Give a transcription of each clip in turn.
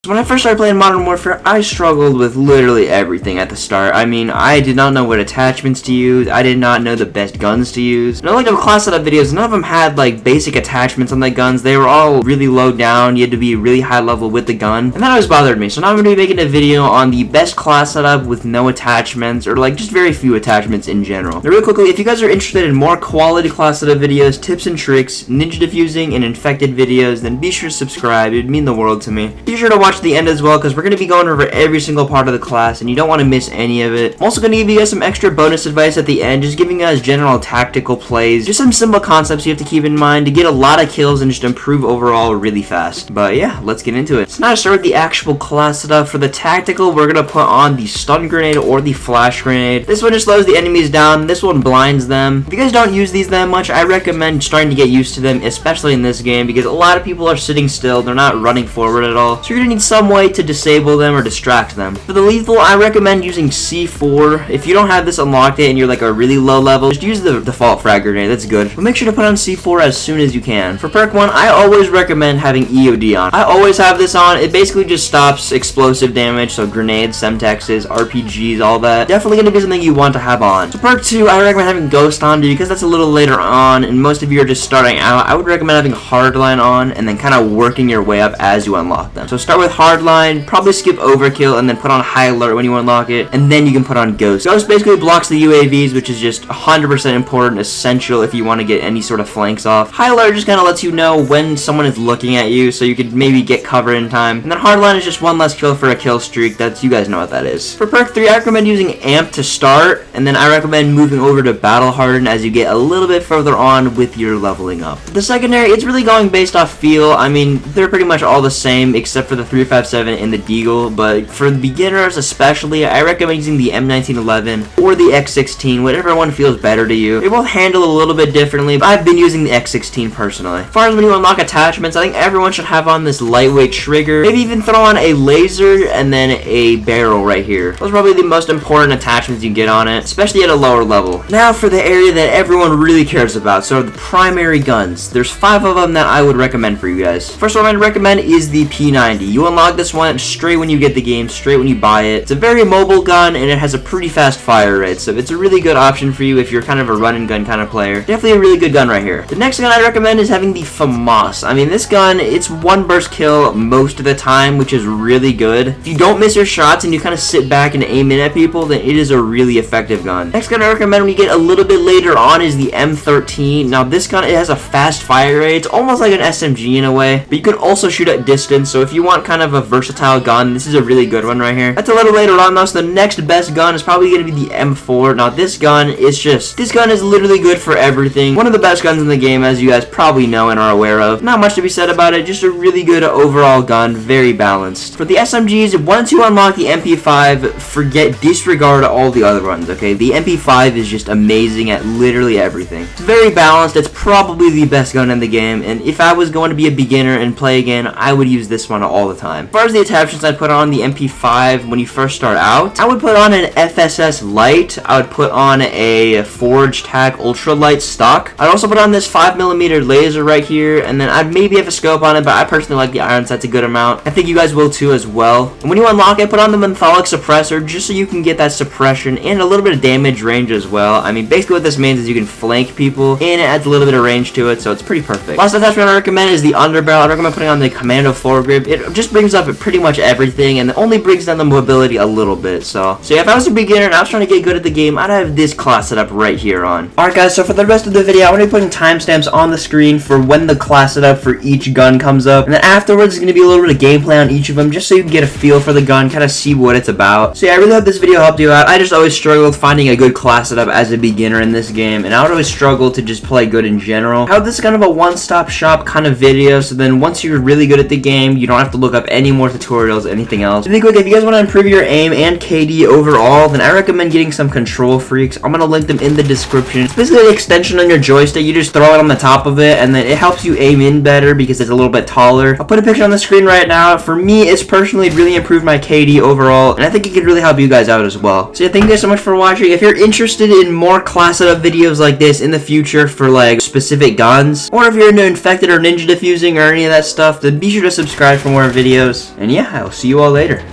So when I first started playing Modern Warfare, I struggled with literally everything at the start. I mean, I did not know what attachments to use, I did not know the best guns to use. And I looked at class setup videos, none of them had like basic attachments on the guns, they were all really low down, you had to be really high level with the gun, and that always bothered me. So now I'm going to be making a video on the best class setup with no attachments, or like just very few attachments in general. Now real quickly, if you guys are interested in more quality class setup videos, tips and tricks, ninja defusing, and infected videos, then be sure to subscribe, it would mean the world to me. Be sure to watch the end as well, because we're going to be going over every single part of the class, and you don't want to miss any of it. I'm also going to give you guys some extra bonus advice at the end, just giving you guys general tactical plays, just some simple concepts you have to keep in mind to get a lot of kills and just improve overall really fast. But yeah, let's get into it. So now to start with the actual class setup. For the tactical, we're going to put on the stun grenade or the flash grenade. This one just slows the enemies down, this one blinds them. If you guys don't use these that much, I recommend starting to get used to them, especially in this game, because a lot of people are sitting still, they're not running forward at all. So you're going to need some way to disable them or distract them. For the lethal, I recommend using C4. If you don't have this unlocked yet and you're like a really low level, just use the default frag grenade, that's good. But make sure to put on C4 as soon as you can. For perk 1, I always recommend having EOD on. I always have this on. It basically just stops explosive damage, so grenades, semtexes, RPGs, all that. Definitely going to be something you want to have on. So perk 2, I recommend having Ghost on, because that's a little later on, and most of you are just starting out. I would recommend having Hardline on, and then kind of working your way up as you unlock them. So start with Hardline, probably skip Overkill, and then put on High Alert when you unlock it, and then you can put on Ghost. Ghost basically blocks the UAVs, which is just 100% important, essential if you want to get any sort of flanks off. High Alert just kind of lets you know when someone is looking at you, so you could maybe get cover in time. And then Hardline is just one less kill for a kill streak. That's, you guys know what that is. For perk 3, I recommend using Amp to start, and then I recommend moving over to Battle Harden as you get a little bit further on with your leveling up. The secondary, it's really going based off feel. I mean, they're pretty much all the same except for the 357 and the Deagle, but for the beginners especially, I recommend using the M1911 or the X16, whatever one feels better to you. They both handle a little bit differently, but I've been using the X16 personally. As far as when you unlock attachments, I think everyone should have on this lightweight trigger, maybe even throw on a laser and then a barrel right here. Those are probably the most important attachments you get on it, especially at a lower level. Now for the area that everyone really cares about, so the primary guns. There's 5 of them that I would recommend for you guys. First one I'd recommend is the P90. You unlock this one straight when you get the game, straight when you buy it. It's a very mobile gun, and it has a pretty fast fire rate, so it's a really good option for you if you're kind of a run and gun kind of player. Definitely a really good gun right here. The next gun I'd recommend is having the Famas. I mean, this gun, it's one burst kill most of the time, which is really good. If you don't miss your shots and you kind of sit back and aim in at people, then it is a really effective gun. Next gun I recommend when you get a little bit later on is the M13. Now this gun, it has a fast fire rate. It's almost like an SMG in a way, but you can also shoot at distance, so if you want kind of a versatile gun, this is a really good one right here. That's a little later on though, so the next best gun is probably going to be the M4. Now this gun is literally good for everything. One of the best guns in the game, as you guys probably know and are aware of. Not much to be said about it, just a really good overall gun, very balanced. For the SMGs, once you unlock the MP5, disregard all the other ones, okay? The MP5 is just amazing at literally everything. It's very balanced, it's probably the best gun in the game, and if I was going to be a beginner and play again, I would use this one all the time. As far as the attachments I'd put on the MP5 when you first start out, I would put on an FSS Light, I would put on a Forge Tac Ultra Light stock. I'd also put on this 5mm laser right here, and then I'd maybe have a scope on it, but I personally like the iron sights a good amount. I think you guys will too as well. And when you unlock it, put on the Mentholic Suppressor just so you can get that suppression and a little bit of damage range as well. I mean, basically what this means is you can flank people, and it adds a little bit of range to it, so it's pretty perfect. Last attachment I recommend is the underbarrel. I recommend putting on the Commando foregrip. It just brings up pretty much everything, and it only brings down the mobility a little bit. So yeah, if I was a beginner and I was trying to get good at the game, I'd have this class set up right here on. Alright guys, so for the rest of the video, I'm going to be putting timestamps on the screen for when the class setup for each gun comes up, and then afterwards there's going to be a little bit of gameplay on each of them, just so you can get a feel for the gun, kind of see what it's about. So yeah, I really hope this video helped you out. I just always struggle with finding a good class setup as a beginner in this game, and I would always struggle to just play good in general. How this is kind of a one-stop shop kind of video, so then once you're really good at the game, you don't have to look up any more tutorials, anything else. Really quick, if you guys want to improve your aim and KD overall, then I recommend getting some Kontrol Freeks. I'm going to link them in the description. It's basically an extension on your joystick. You just throw it on the top of it, and then it helps you aim in better because it's a little bit taller. I'll put a picture on the screen right now. For me, it's personally really improved my KD overall, and I think it could really help you guys out as well. So yeah, thank you guys so much for watching. If you're interested in more class setup videos like this in the future for like specific guns, or if you're into infected or ninja defusing or any of that stuff, then be sure to subscribe for more videos. videos. And yeah, I'll see you all later.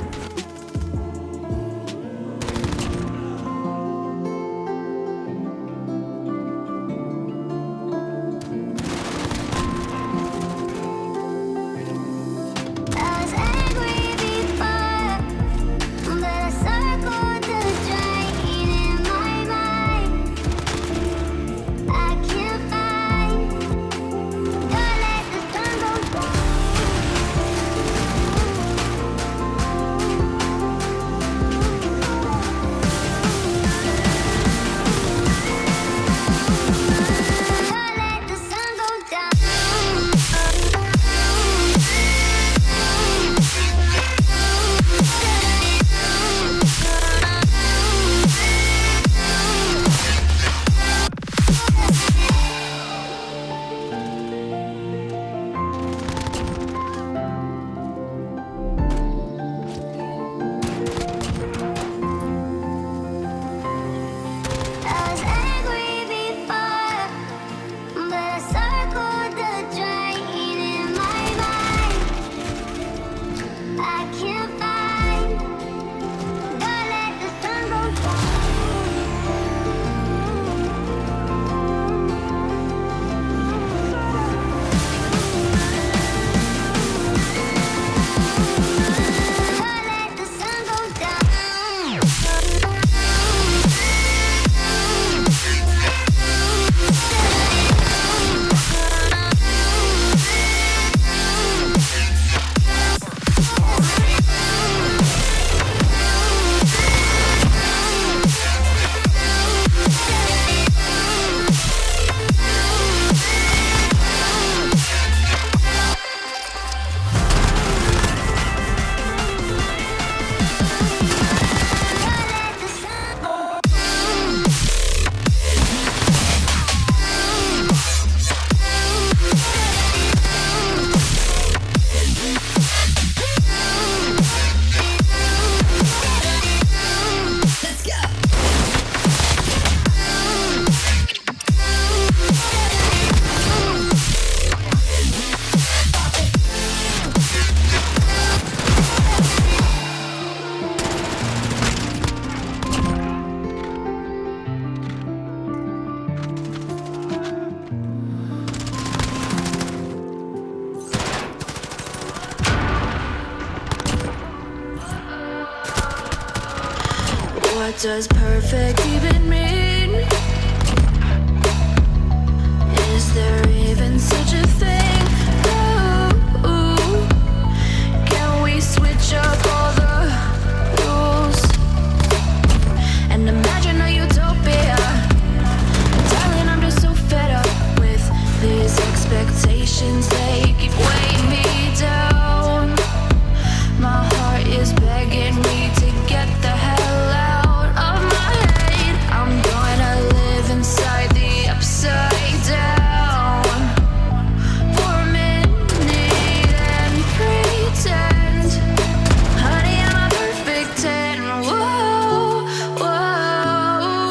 What does perfect even mean? Is there even such a thing? Ooh, can we switch up all the rules and imagine a utopia? Darling, I'm just so fed up with these expectations. They keep weighing me down. My heart is begging me to get the hell out of my head. I'm gonna live inside the upside down for a minute and pretend, honey, I'm a perfect 10. Whoa, whoa,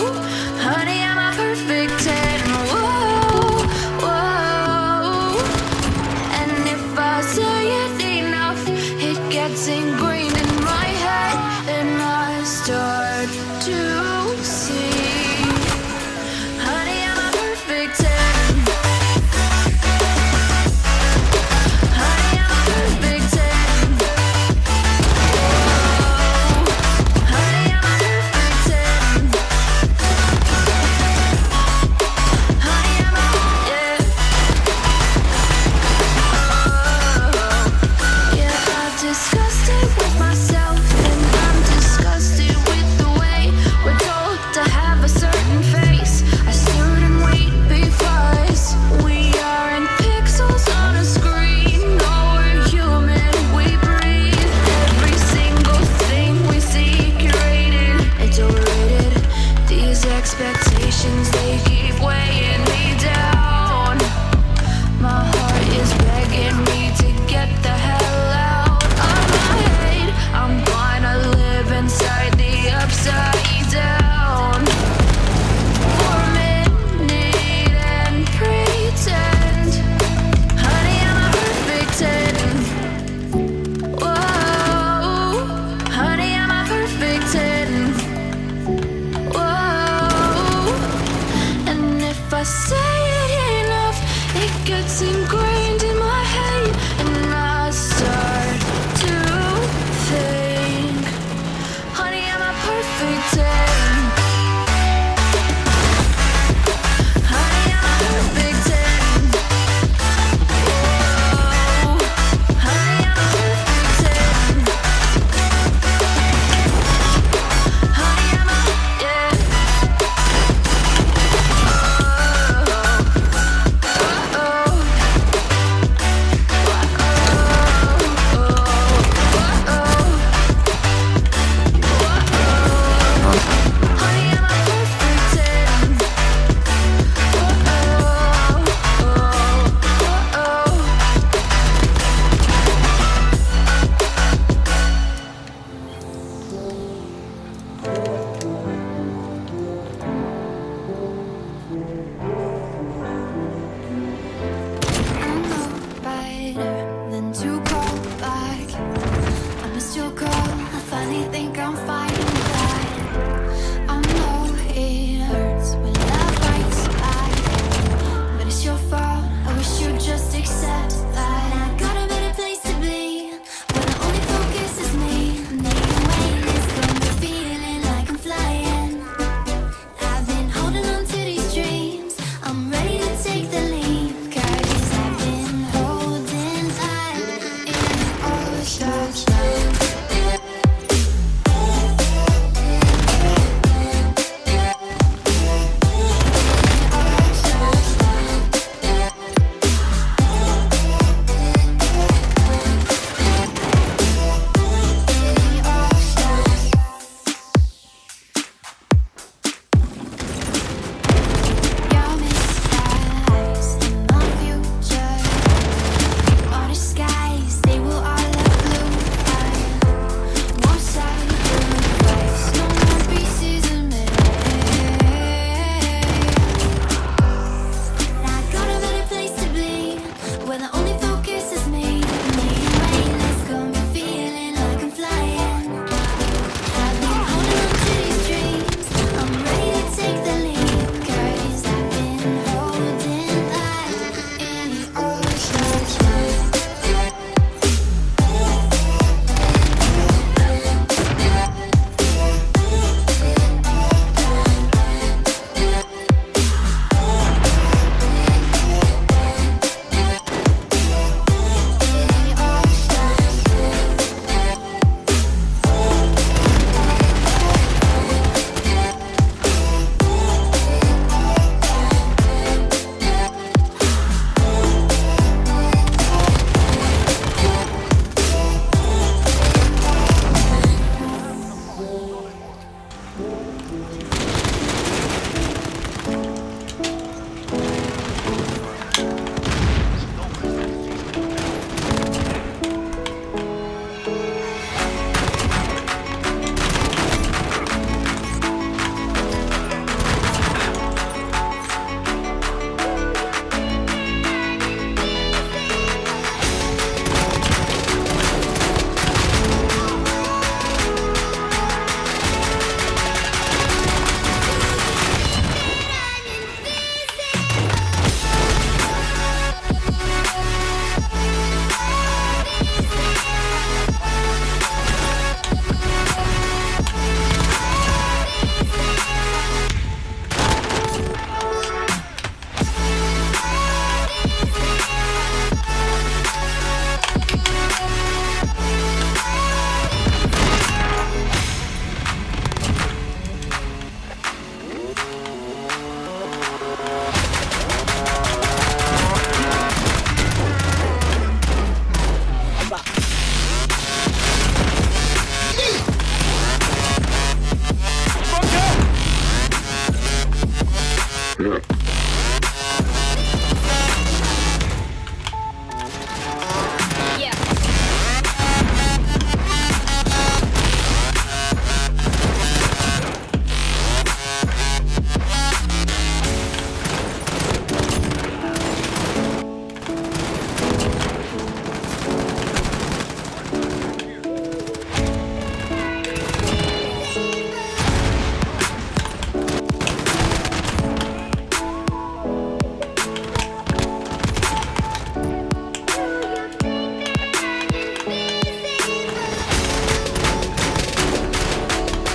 honey, I'm a perfect 10. Whoa, whoa, and if I say it enough, it gets ingrained in my head, and I start to see, honey, I'm a perfect 10. Honey, I'm a perfect 10. Whoa, honey, I'm a perfect 10. Honey, I'm a, yeah. Oh, yeah, I've discussed it with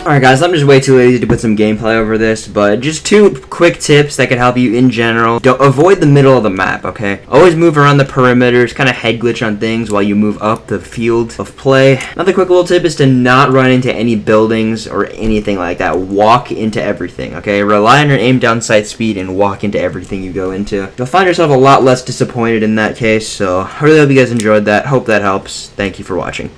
Alright guys, I'm just way too lazy to put some gameplay over this, but just 2 quick tips that could help you in general. Don't avoid the middle of the map, okay? Always move around the perimeters, kind of head glitch on things while you move up the field of play. Another quick little tip is to not run into any buildings or anything like that. Walk into everything, okay? Rely on your aim down sight speed and walk into everything you go into. You'll find yourself a lot less disappointed in that case, so I really hope you guys enjoyed that. Hope that helps. Thank you for watching.